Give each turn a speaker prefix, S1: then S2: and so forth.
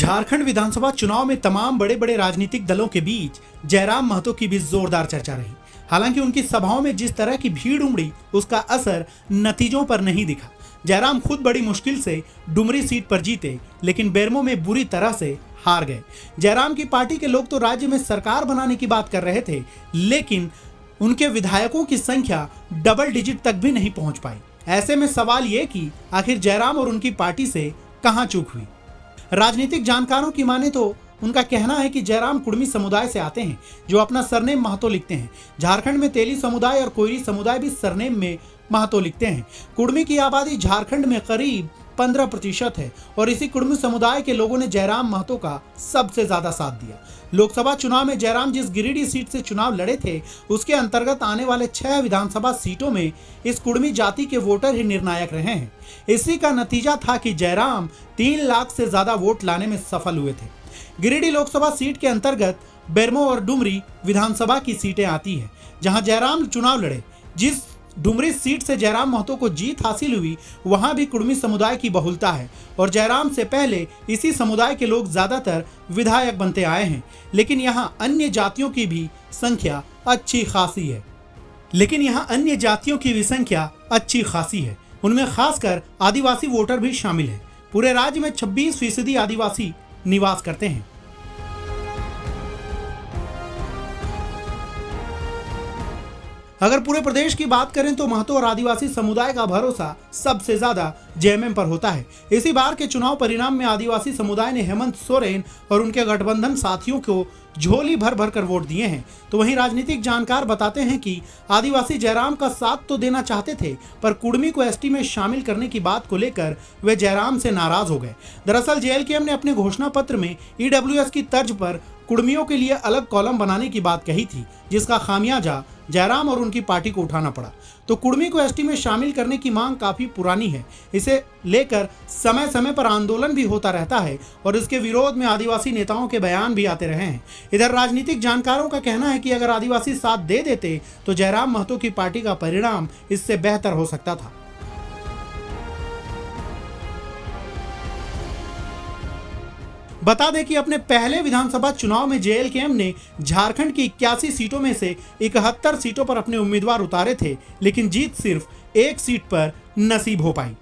S1: झारखंड विधानसभा चुनाव में तमाम बड़े बड़े राजनीतिक दलों के बीच जयराम महतो की भी जोरदार चर्चा रही। हालांकि उनकी सभाओं में जिस तरह की भीड़ उमड़ी उसका असर नतीजों पर नहीं दिखा। जयराम खुद बड़ी मुश्किल से डुमरी सीट पर जीते, लेकिन बेरमो में बुरी तरह से हार गए। जयराम की पार्टी के लोग तो राज्य में सरकार बनाने की बात कर रहे थे, लेकिन उनके विधायकों की संख्या डबल डिजिट तक भी नहीं पहुंच पाई। ऐसे में सवाल ये कि आखिर जयराम और उनकी पार्टी से कहां चूक हुई। राजनीतिक जानकारों की माने तो उनका कहना है कि जयराम कुड़मी समुदाय से आते हैं, जो अपना सरनेम महतो लिखते हैं। झारखंड में तेली समुदाय और कोयरी समुदाय भी सरनेम में महतो लिखते हैं। कुड़मी की आबादी झारखंड में करीब 15% है और इसी कुड़मी समुदाय के लोगों ने जयराम महतो का सबसे ज्यादा साथ दिया। लोकसभा चुनाव में जयराम जिस गिरिडीह सीट से चुनाव लड़े थे, उसके अंतर्गत आने वाले 6 विधानसभा सीटों में इस कुड़मी जाति के वोटर ही निर्णायक रहे हैं। इसी का नतीजा था कि जयराम 3 लाख से ज्यादा वोट लाने में सफल हुए थे। गिरिडीह लोकसभा सीट के अंतर्गत बेरमो और डुमरी विधानसभा की सीटें आती है, जहां जयराम चुनाव लड़े। जिस डुमरी सीट से जयराम महतो को जीत हासिल हुई, वहां भी कुड़मी समुदाय की बहुलता है और जयराम से पहले इसी समुदाय के लोग ज्यादातर विधायक बनते आए हैं। लेकिन यहां अन्य जातियों की भी संख्या अच्छी खासी है। उनमें खासकर आदिवासी वोटर भी शामिल है। पूरे राज्य में 26% आदिवासी निवास करते हैं। अगर पूरे प्रदेश की बात करें तो महतो और आदिवासी समुदाय का भरोसा सबसे ज्यादा जेएमएम पर होता है। इसी बार के चुनाव परिणाम में आदिवासी समुदाय ने हेमंत सोरेन और उनके गठबंधन साथियों को झोली भर भर कर वोट दिए हैं। तो वहीं राजनीतिक जानकार बताते हैं कि आदिवासी जयराम का साथ तो देना चाहते थे, पर कुड़मी को एसटी में शामिल करने की बात को लेकर वे जयराम से नाराज हो गए। दरअसल जेएलकेएम ने अपने घोषणा पत्र में ईडब्ल्यूएस की तर्ज पर कुड़मियों के लिए अलग कॉलम बनाने की बात कही थी, जिसका खामियाजा जयराम और उनकी पार्टी को उठाना पड़ा। तो कुड़मी को एसटी में शामिल करने की मांग काफी पुरानी है। इसे लेकर समय समय पर आंदोलन भी होता रहता है और इसके विरोध में आदिवासी नेताओं के बयान भी आते रहे हैं। इधर राजनीतिक जानकारों का कहना है कि अगर आदिवासी साथ दे देते तो जयराम महतो की पार्टी का परिणाम इससे बेहतर हो सकता था। बता दें कि अपने पहले विधानसभा चुनाव में जेएलकेएम ने झारखंड की 81 सीटों में से 71 सीटों पर अपने उम्मीदवार उतारे थे, लेकिन जीत सिर्फ 1 सीट पर नसीब हो पाई।